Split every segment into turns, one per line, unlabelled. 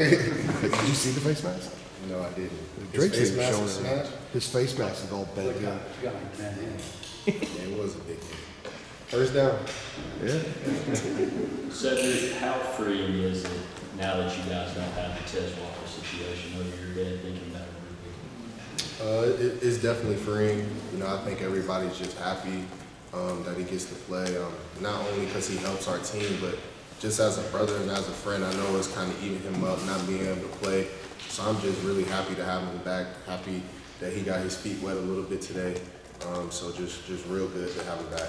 Did you see the face mask?
No, I didn't.
Drake's
His
even
face
showing
mask
it.
smashed?
His face mask is all bent in.
Yeah, it was a big game. First down.
Yeah.
Cedric, how freeing is it now that you guys don't have the Tez Walker situation over your head thinking about it?
It's definitely freeing. I think everybody's just happy that he gets to play. Not only because he helps our team, but just as a brother and as a friend, I know it's kind of eating him up not being able to play. So I'm just really happy to have him back. Happy that he got his feet wet a little bit today. So just real good to have him back.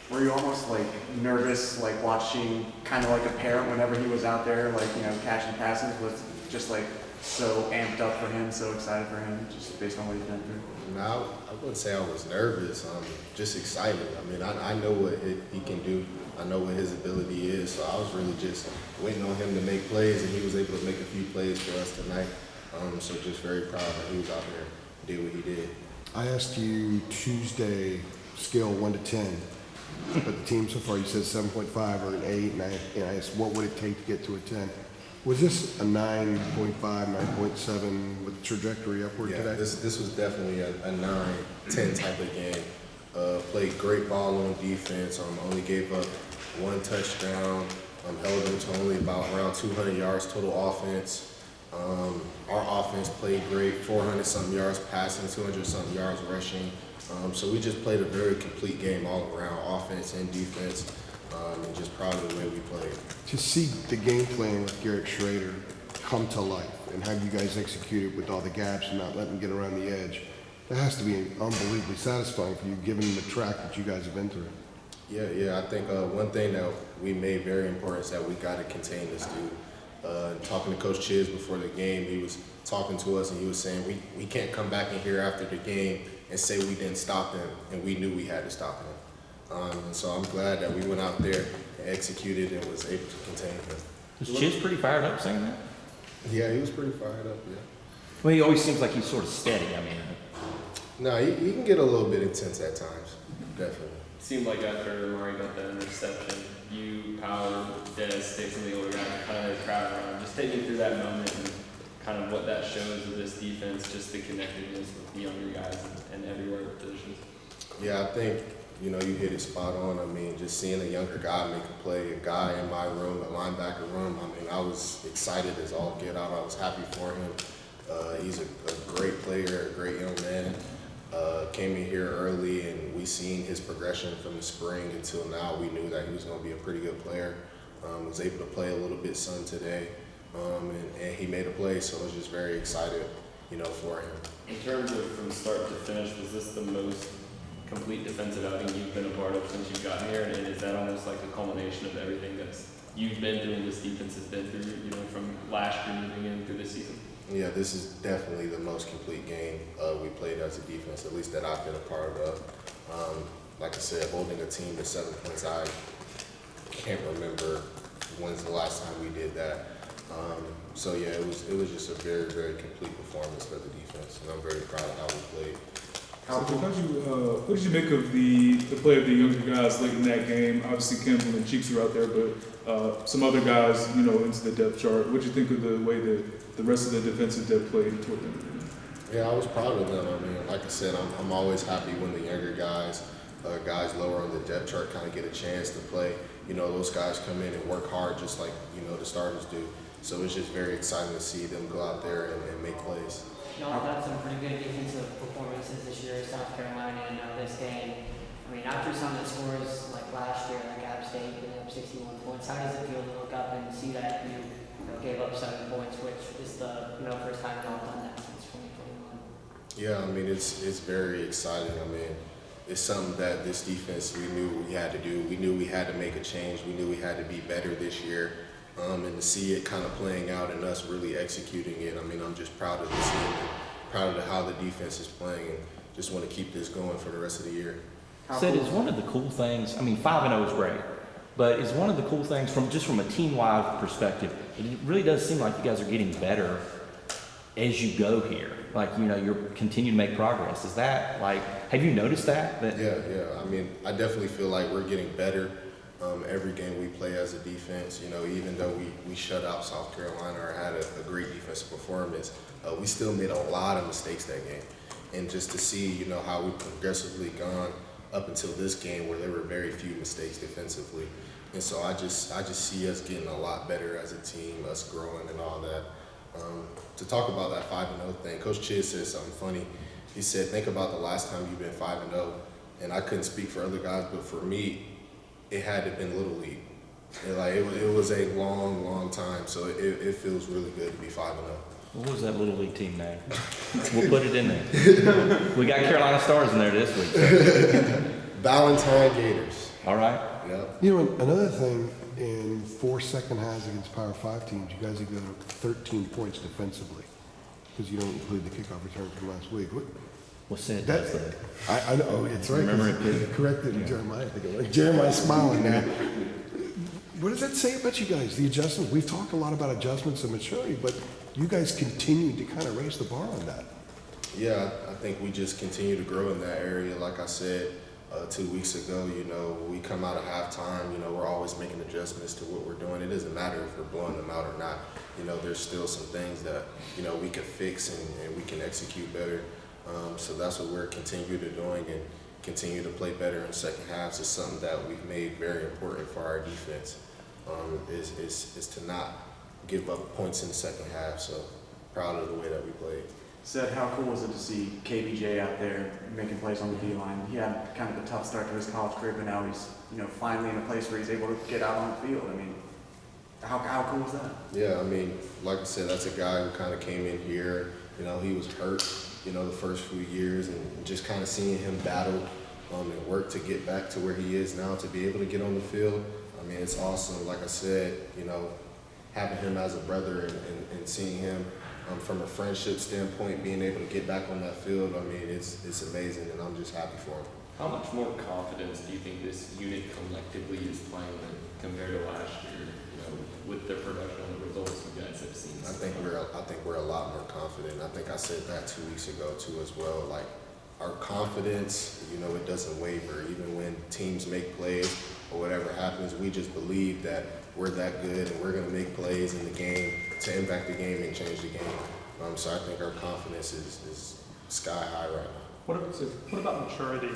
Were you almost like nervous, like watching kind of like a parent whenever he was out there, like, catching passes? Was just like so amped up for him, so excited for him, just based on what he's been through?
No, I wouldn't say I was nervous. Just excited. I know what he can do. I know what his ability is. So I was really just waiting on him to make plays, and he was able to make a few plays for us tonight. So just very proud that he was out there and did what he did.
I asked you Tuesday, scale 1 to 10, but the team so far, you said 7.5 or an 8, and I asked what would it take to get to a 10. Was this a 9.5, 9.7 with trajectory upward today?
Yeah, this was definitely a 9-10 type of game. Played great ball on defense. Only gave up 1 touchdown. Held them to only about around 200 yards total offense. Our offense played great, 400-something yards passing, 200-something yards rushing. So we just played a very complete game all around, offense and defense, and just proud of the way we played.
To see the game plan with Garrett Schrader come to life and have you guys execute it with all the gaps and not letting them get around the edge, that has to be unbelievably satisfying for you, given the track that you guys have been through.
Yeah. I think one thing that we made very important is that we got to contain this dude. Talking to Coach Chiz before the game, he was talking to us and he was saying we can't come back in here after the game and say we didn't stop him, and we knew we had to stop him. And so I'm glad that we went out there and executed and was able to contain him.
Was Chiz pretty fired up saying that?
Yeah, he was pretty fired up, yeah.
Well, he always seems like he's sort of steady.
No, he can get a little bit intense at times, definitely.
Seemed like after Amari got that interception, you, Powell, Des, Sticks, and the older guys kind of crowd around. Just take me through that moment and kind of what that shows of this defense, just the connectedness with the younger guys and everywhere with positions.
Yeah, I think, you hit it spot on. Just seeing a younger guy make a play, a guy in my room, a linebacker room, I was excited as all get out. I was happy for him. He's a great player, a great young man. Came in here early, and we seen his progression from the spring until now. We knew that he was going to be a pretty good player. Was able to play a little bit some today, and he made a play, so I was just very excited, for him.
In terms of from start to finish, was this the most complete defensive outing you've been a part of since you've gotten here? And is that almost like a culmination of everything that's you've been through and this defense has been through, from last year moving in through this season?
Yeah, this is definitely the most complete game we played as a defense, at least that I've been a part of. Like I said, holding a team to 7 points, I can't remember when's the last time we did that. So yeah, it was just a very, very complete performance for the defense, and I'm very proud of how we played.
What did you make of the play of the younger guys late in that game? Obviously, Campbell and Cheeks were out there, but some other guys, into the depth chart. What did you think of the way that the rest of the defensive depth played toward them?
Yeah, I was proud of them. Like I said, I'm always happy when the younger guys, guys lower on the depth chart, kind of get a chance to play. Those guys come in and work hard just like, the starters do. So it's just very exciting to see them go out there and make plays.
Y'all have had some pretty good defensive performances this year, South Carolina, and now this game. After some of the scores like last year, like App State getting up 61 points, how does it feel to look up and see that you gave up 7 points, which is the first time y'all done that since 2021?
Yeah, it's very exciting. It's something that this defense, we knew we had to do. We knew we had to make a change. We knew we had to be better this year. And to see it kind of playing out and us really executing it, I'm just proud of the team and proud of how the defense is playing, and just want to keep this going for the rest of the year.
Said is one of the cool things, 5-0 is great, but is one of the cool things from a team-wide perspective, it really does seem like you guys are getting better as you go here. You're continuing to make progress. Is that have you noticed that?
Yeah. I definitely feel like we're getting better. every game we play as a defense. You know, even though we shut out South Carolina or had a great defensive performance, we still made a lot of mistakes that game. And just to see, you know, how we progressively gone up until this game where there were very few mistakes defensively. And so I just see us getting a lot better as a team, us growing and all that. To talk about that 5-0 thing, Coach Chiz said something funny. He said, think about the last time you've been 5-0. And I couldn't speak for other guys, but for me, it had to have been Little League. And like it was a long, long time. So it feels really good to be 5-0.
What was that Little League team name? We'll put it in there. We got Carolina Stars in there this week. So.
Valentine Gators.
All right.
Yep.
You know, another thing, in 4 second halves against Power 5 teams, you guys have got 13 points defensively because you don't include the kickoff return from last week.
Well, said
That,
does that.
I know, oh, it's right.
Remember it,
Corrected
yeah.
Jeremiah, I think it was. Jeremiah's smiling now. What does that say about you guys, the adjustments? We've talked a lot about adjustments and maturity, but you guys continue to kind of raise the bar on that.
Yeah, I think we just continue to grow in that area. Like I said 2 weeks ago, you know, we come out of halftime, you know, we're always making adjustments to what we're doing. It doesn't matter if we're blowing them out or not. You know, there's still some things that, you know, we can fix and we can execute better. So that's what we're continue to doing and continue to play better in second halves is something that we've made very important for our defense. Is to not give up points in the second half. So proud of the way that we played.
Said, how cool was it to see KBJ out there making plays on the D-line? He had kind of a tough start to his college career, but now he's, you know, finally in a place where he's able to get out on the field. I mean, how cool was that?
Yeah, I mean, like I said, that's a guy who kind of came in here. You know, he was hurt, you know, the first few years, and just kind of seeing him battle and work to get back to where he is now, to be able to get on the field. I mean, it's awesome. Like I said, you know, having him as a brother and seeing him from a friendship standpoint, being able to get back on that field, I mean, it's amazing, and I'm just happy for him.
How much more confidence do you think this unit collectively is playing with compared to last year? You know, with the production and the results you guys have seen.
I think we're a lot more confident. I think I said that 2 weeks ago too as well. Like our confidence, you know, it doesn't waver. Even when teams make plays or whatever happens, we just believe that we're that good and we're going to make plays in the game to impact the game and change the game. So I think our confidence is sky high right now.
What about maturity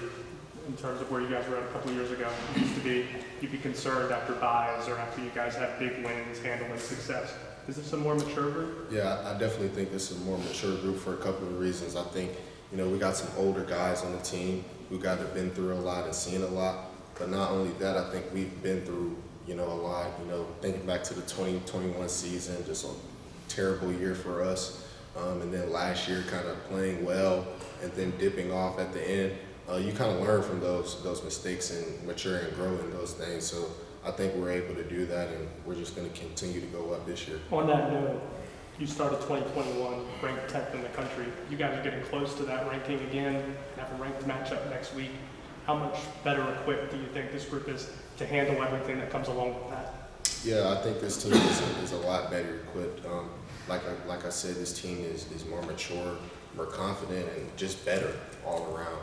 in terms of where you guys were at a couple of years ago? It used to be you'd be concerned after buys or after you guys have big wins, handling success. Is this a more mature group?
Yeah, I definitely think this is a more mature group for a couple of reasons. I think, you know, we got some older guys on the team who guys have been through a lot and seen a lot. But not only that, I think we've been through, you know, a lot. You know, thinking back to the 2021 season, just a terrible year for us. And then last year kind of playing well and then dipping off at the end. You kind of learn from those mistakes and mature and grow in those things. So I think we're able to do that, and we're just going to continue to go up this year.
On that note, you started 2021 ranked 10th in the country. You guys are getting close to that ranking again and have a ranked matchup next week. How much better equipped do you think this group is to handle everything that comes along with that?
Yeah, I think this team is a lot better equipped. Like I said, this team is more mature, more confident, and just better all around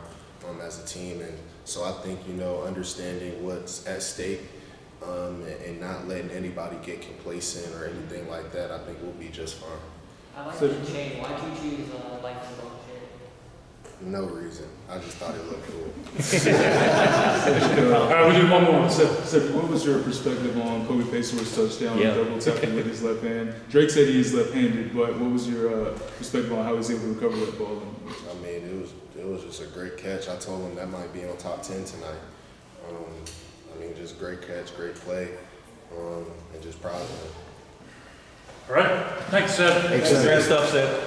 as a team. And so I think, you know, understanding what's at stake and not letting anybody get complacent or anything like that, I think we'll be just fine.
I like the change. Why'd you choose light football shit?
No reason. I just thought it looked cool.
All right, we do one more. Cedric, what was your perspective on Kobe Paceworth's touchdown and double tapping with his left hand? Drake said he is left-handed, but what was your perspective on how he was able to recover that ball?
I mean, it was just a great catch. I told him that might be on top 10 tonight. I mean, just great catch, great play, and just proud of him.
All right. Thanks, Seth.
Thanks, Seth. Great stuff, Seth.